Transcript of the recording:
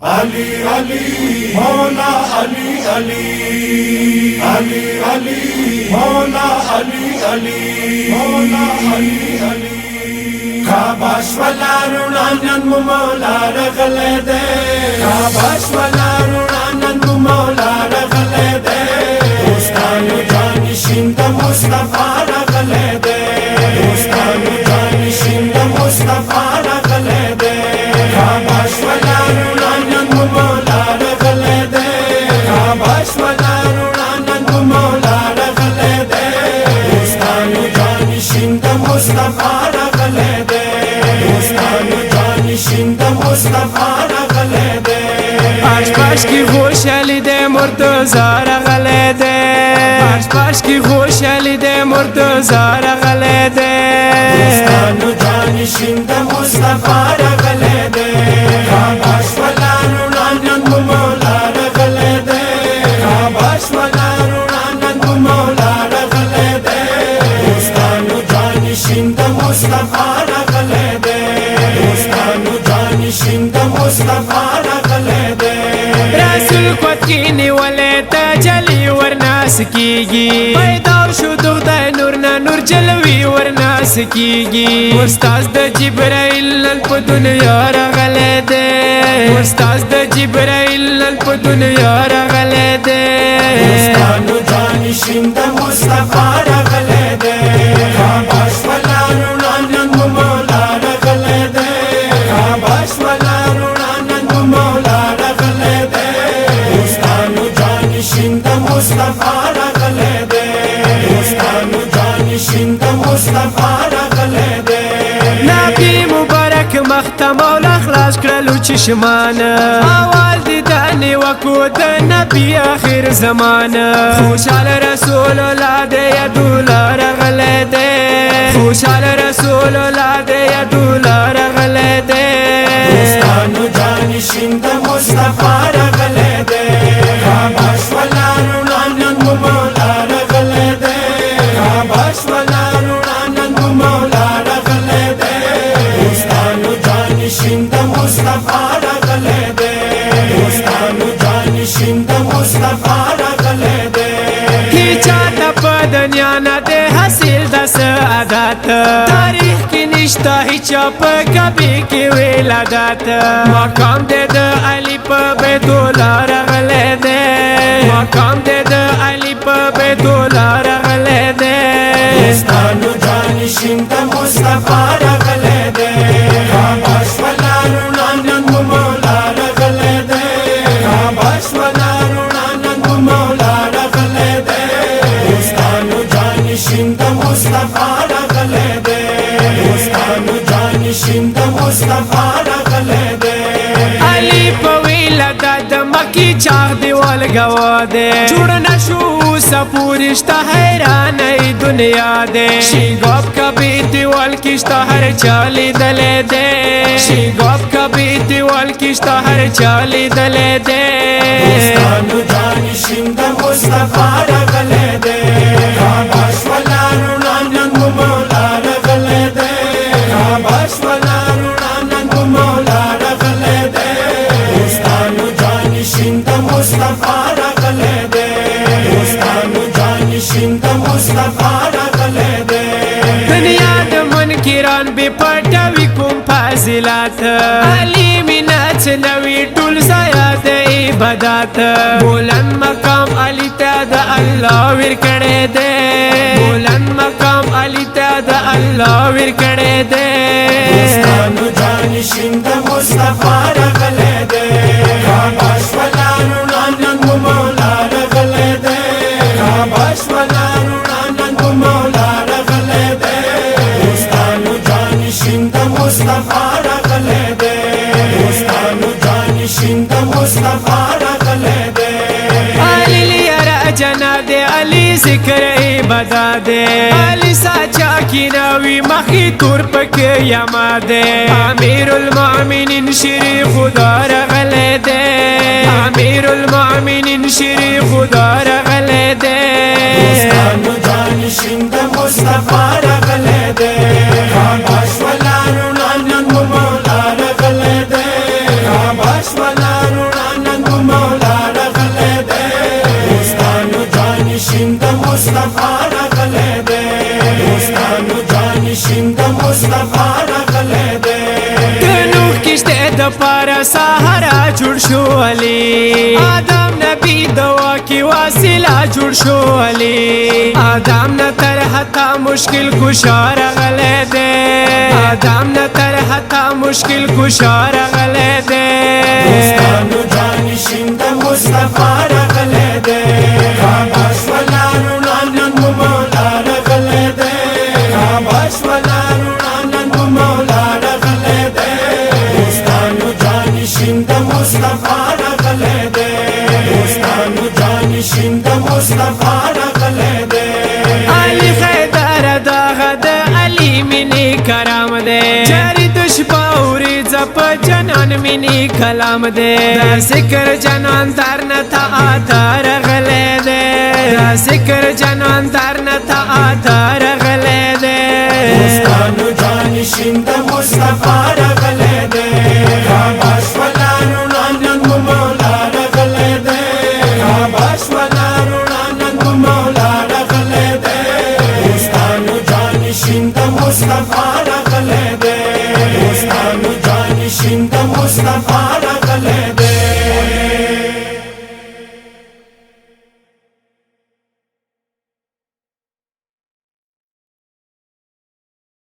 علي علي مولا علي علي علي علي مولا علي علي مولا علي علي کعباش ولا رونانن مولا رغله ده کعباش ولا رونانن مولا رغله ده دوستانو جانشین د مصطفی رغله ده دوستانو جانشین د مصطفی رغله ده کعباش ولا مولا رغله ده کعباش ولا رونانن مولا رغله ده دوستانو جانشین د مصطفی رغله ده دوستانو جانشین د مصطفی رغله ده پاش کی خوشحالی ده مرتضی رغله ده پاش کی خوشحالی ده مرتضی رغله ده دوستانو جانشین د مصطفی رغله ده کعباش ولا رونانن مولا رغله ده کعباش ولا رونانن مولا رغله ده دوستانو جانشین د مصطفی رغله ده دوستانو جانشین د مصطفی رغله ده رسول قد کینی ولیتا جلی ورناس کیگی پیدا شو دغدای نورنا نور جلوی ورناس کیگی استاز د جبرائیل نن په دنیا رغله ده استاز د جبرائیل نن په دنیا رغله ده دوستانو جانشین د مصطفی رغله ده کعباش ولا رونانن مولا رغله ده کعباش ولا رونانن مولا رغله ده دوستانو جانشین د مصطفی رغله ده دوستانو جانشین د مصطفی رغله ده نبی مبارک مختم مولا خلاص کړلو چشمان اول دیدنی وکو د نبی آخر زمان خوشحال رسول الله د یدولا رغله ده خوشحال رسول الله د یدولا رغله ده دوستانو جانشین د مصطفی رغله ده کعباش ولا رونانن مولا رغله ده کعباش ولا رونانن مولا رغله ده دوستانو جانشین د مصطفی رغله ده دوستانو جانشین د مصطفی رغله ده هیچا ته په دنیا نه ده حاصل د سعادت تاریخ کې نشته هیچا په کبي کې ولادت مقام دې د علي په بیت الله رغله ده مقام دې د علي په بیت الله رغله ده دوستانو جانشین د مصطفی رغله ده کعباش ولا رونانن مولا رغله ده کعباش ولا رونانن مولا رغله ده دوستانو جانشین د مصطفی رغله ده دوستانو جانشین د مصطفی رغله ده علي په ولادت د مکی چاغ دیوال گوا ده جوړ نشو سپورشتا حیرانه دنیا ده شیگاب کبھی دیوال کشتا هر چالی دلے ده شیگاب کبھی دیوال کشتا هر چالی دلے ده دوستانو جانشین د مصطفی رغله ده کعباش ولا رونانن مولا رغله ده کعباش ولا رونانن مولا رغله ده دوستانو جانشین د مصطفی رغله ده دوستانو جانشین د مصطفی رغله ده دنیا د منکران بے پټوي کوم فاضلات علي مینات نوی ټول ضایع د عبادت بلند مقام علي ته د الله ور کړه ده بلند مقام علي ته د الله ور کړه ده دوستانو جانشین د مصطفی رغله ده کعباش ولا رونانن مولا رغله ده کعباش ولا رونانن مولا رغله ده دوستانو جانشین د مصطفی رغله ده دوستانو جانشین د مصطفی رغله ده علي لیرا جنا ده علي ذکر عبادت ده علي ساچا کی نوی مخی تور پکې یما ده امیر المؤمنین شری خدا رغله ده امیر المؤمنین شری خدا رغله ده دوستانو جانشین د مصطفی رغله ده کعباش ولا رونانن مولا رغله ده کعباش ولا د پاره سهارا جوړ شو علي آدم نبی دوا کی وسیله جوړ شو علي آدم نه تر حتا مشکل کشار غله دے آدم نه تر حتا مشکل کشار غله دے دوستانو جانشین د مصطفی راغله دې خاموش ولانو نن مولا راغله دې خاموش ولانو نن مولا راغله دې دوستانو جانشین د مصطفی راغله دې دوستانو جانشین د مصطفی راغله دې علی خیدر دغه د علی منی کرام دے جاری دشپاوری زپ جنان منی کلام دے دا ذکر جنان در نتا آتار غلے دے دا ذکر جنان در نتا آتار غلے دے دوستانو جانشین د مصطفی راغله دې خاموش ولانو نن مولا راغله دې خاموش ولانو نن مولا راغله دې دوستانو جانشین د مصطفی راغله دې دوستانو جانشین د مصطفی راغله